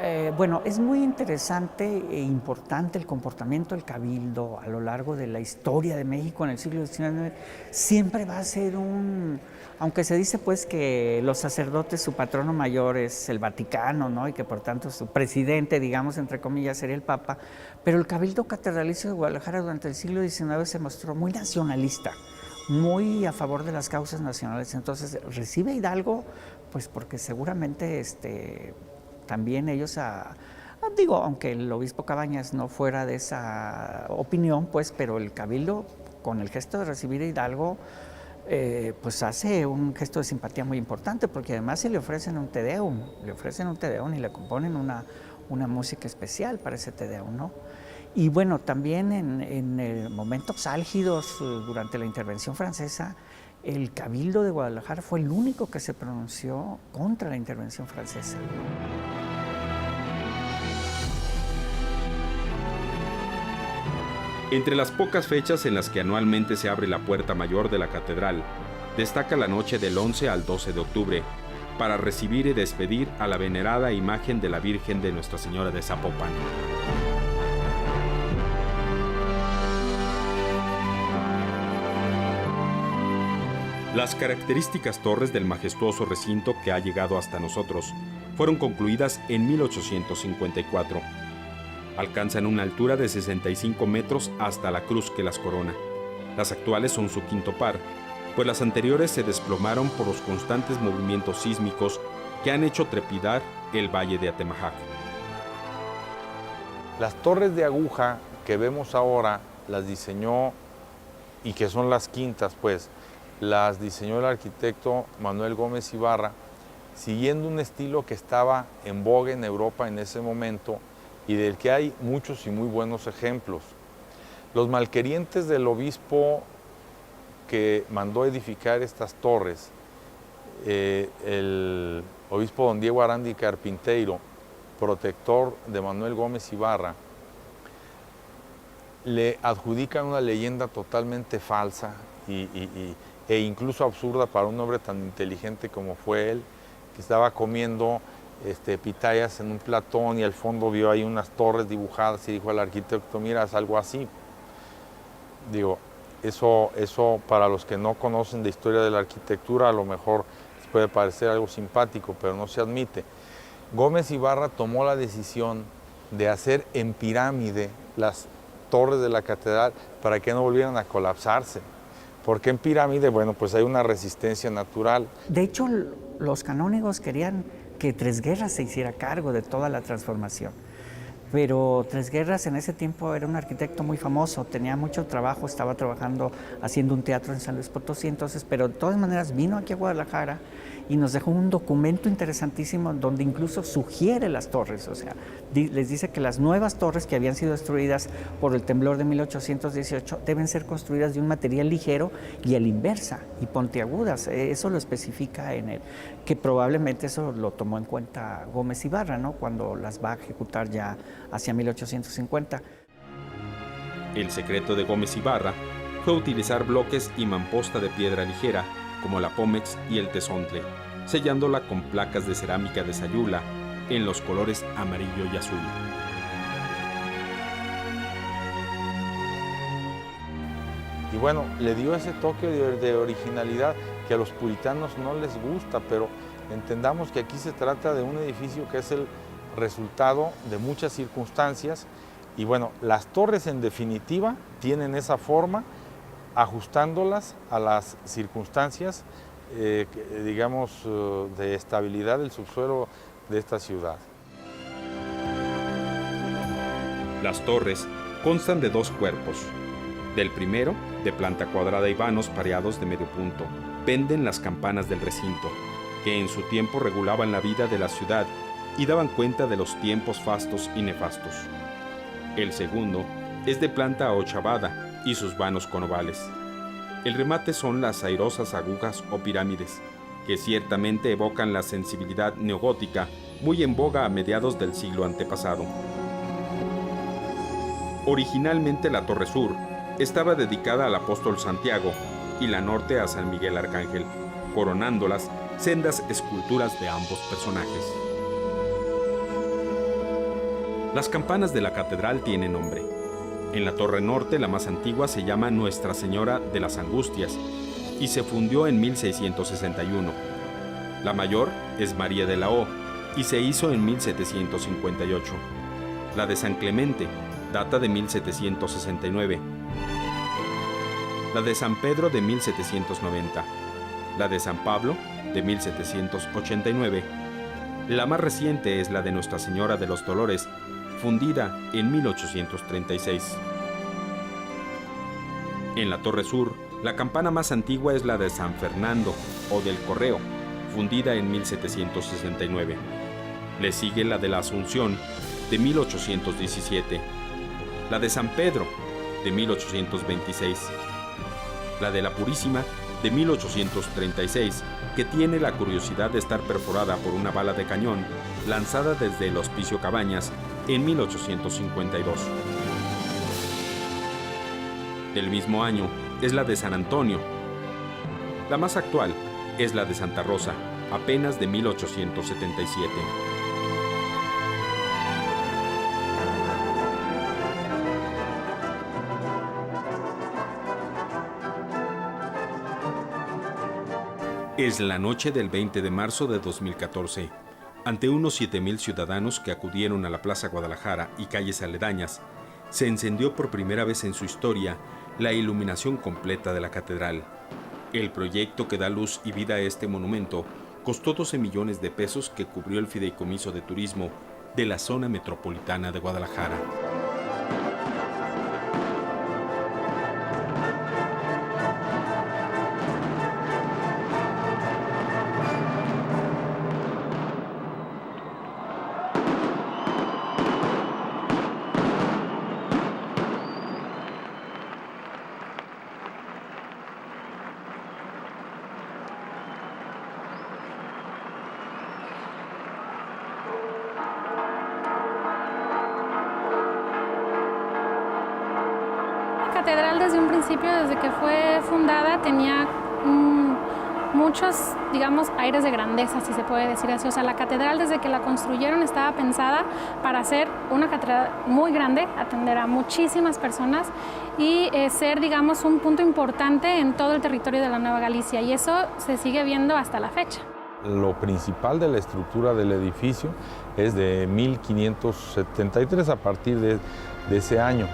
S2: es muy interesante e importante el comportamiento del Cabildo a lo largo de la historia de México en el siglo XIX. Siempre va a ser aunque se dice pues que los sacerdotes, su patrono mayor es el Vaticano, ¿no? Y que por tanto su presidente, digamos, entre comillas, sería el Papa, pero el Cabildo Catedralicio de Guadalajara durante el siglo XIX se mostró muy nacionalista, muy a favor de las causas nacionales. Entonces recibe Hidalgo, pues porque seguramente también ellos, aunque el obispo Cabañas no fuera de esa opinión, pues, pero el Cabildo, con el gesto de recibir a Hidalgo, pues hace un gesto de simpatía muy importante, porque además se le ofrecen un Te Deum, y le componen una música especial para ese Te Deum, ¿no? Y bueno, también en momentos álgidos durante la intervención francesa, el Cabildo de Guadalajara fue el único que se pronunció contra la intervención francesa.
S1: Entre las pocas fechas en las que anualmente se abre la puerta mayor de la catedral, destaca la noche del 11 al 12 de octubre, para recibir y despedir a la venerada imagen de la Virgen de Nuestra Señora de Zapopan. Las características torres del majestuoso recinto que ha llegado hasta nosotros fueron concluidas en 1854. Alcanzan una altura de 65 metros hasta la cruz que las corona. Las actuales son su quinto par, pues las anteriores se desplomaron por los constantes movimientos sísmicos que han hecho trepidar el valle de Atemajac.
S3: Las torres de aguja que vemos ahora las diseñó, y que son las quintas, pues, las diseñó el arquitecto Manuel Gómez Ibarra, siguiendo un estilo que estaba en boga en Europa en ese momento y del que hay muchos y muy buenos ejemplos. Los malquerientes del obispo que mandó edificar estas torres, el obispo don Diego Arandi Carpinteiro, protector de Manuel Gómez Ibarra, le adjudican una leyenda totalmente falsa e incluso absurda para un hombre tan inteligente como fue él, que estaba comiendo pitayas en un platón y al fondo vio ahí unas torres dibujadas y dijo al arquitecto, mira, es algo así. Digo, eso para los que no conocen de historia de la arquitectura a lo mejor les puede parecer algo simpático, pero no se admite. Gómez Ibarra tomó la decisión de hacer en pirámide las torres de la catedral para que no volvieran a colapsarse. Porque en pirámide, bueno, pues hay una resistencia natural.
S2: De hecho, los canónigos querían que Tres Guerras se hiciera cargo de toda la transformación. Pero Tres Guerras en ese tiempo era un arquitecto muy famoso, tenía mucho trabajo, estaba trabajando haciendo un teatro en San Luis Potosí, entonces, pero de todas maneras vino aquí a Guadalajara y nos dejó un documento interesantísimo donde incluso sugiere las torres, o sea, les dice que las nuevas torres que habían sido destruidas por el temblor de 1818 deben ser construidas de un material ligero y a la inversa y puntiagudas, eso lo especifica en él, que probablemente eso lo tomó en cuenta Gómez Ibarra, ¿no? Cuando las va a ejecutar ya hacia 1850.
S1: El secreto de Gómez Ibarra fue utilizar bloques y mamposta de piedra ligera, como la pómex y el tezontle, sellándola con placas de cerámica de Sayula en los colores amarillo y azul.
S3: Y bueno, le dio ese toque de originalidad que a los puritanos no les gusta, pero entendamos que aquí se trata de un edificio que es el resultado de muchas circunstancias y bueno, las torres en definitiva tienen esa forma ajustándolas a las circunstancias, digamos, de estabilidad del subsuelo de esta ciudad.
S1: Las torres constan de dos cuerpos. Del primero, de planta cuadrada y vanos pareados de medio punto, penden las campanas del recinto, que en su tiempo regulaban la vida de la ciudad y daban cuenta de los tiempos fastos y nefastos. El segundo es de planta ochavada y sus vanos con ovales. El remate son las airosas agujas o pirámides, que ciertamente evocan la sensibilidad neogótica muy en boga a mediados del siglo antepasado. Originalmente la Torre Sur estaba dedicada al apóstol Santiago y la norte a San Miguel Arcángel, coronándolas sendas esculturas de ambos personajes. Las campanas de la catedral tienen nombre. En la torre norte, la más antigua, se llama Nuestra Señora de las Angustias y se fundió en 1661. La mayor es María de la O y se hizo en 1758. La de San Clemente data de 1769. La de San Pedro de 1790. La de San Pablo de 1789. La más reciente es la de Nuestra Señora de los Dolores, fundida en 1836. En la Torre Sur, la campana más antigua es la de San Fernando o del Correo, fundida en 1769. Le sigue la de la Asunción, de 1817. La de San Pedro, de 1826. La de la Purísima, de 1836, que tiene la curiosidad de estar perforada por una bala de cañón lanzada desde el Hospicio Cabañas en 1852. Del mismo año es la de San Antonio. La más actual es la de Santa Rosa, apenas de 1877. Es la noche del 20 de marzo de 2014. Ante unos 7,000 ciudadanos que acudieron a la Plaza Guadalajara y calles aledañas, se encendió por primera vez en su historia la iluminación completa de la catedral. El proyecto que da luz y vida a este monumento costó 12 millones de pesos que cubrió el Fideicomiso de Turismo de la zona metropolitana de Guadalajara.
S4: La catedral desde un principio, desde que fue fundada, tenía muchos, digamos, aires de grandeza, si se puede decir así. O sea, la catedral desde que la construyeron estaba pensada para ser una catedral muy grande, atender a muchísimas personas y ser, digamos, un punto importante en todo el territorio de la Nueva Galicia, y eso se sigue viendo hasta la fecha.
S3: Lo principal de la estructura del edificio es de 1573, a partir de ese año.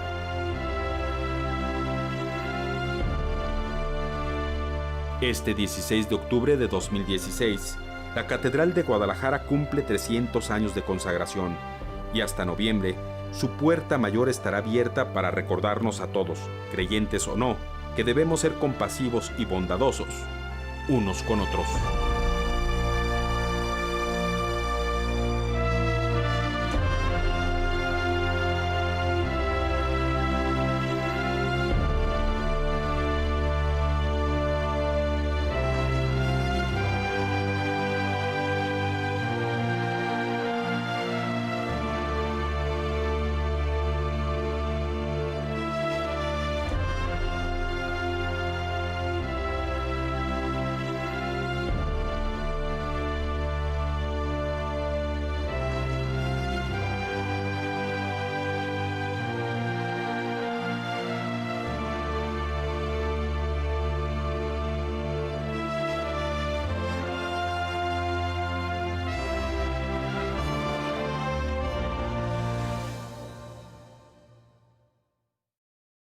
S1: Este 16 de octubre de 2016, la Catedral de Guadalajara cumple 300 años de consagración y hasta noviembre su puerta mayor estará abierta para recordarnos a todos, creyentes o no, que debemos ser compasivos y bondadosos unos con otros.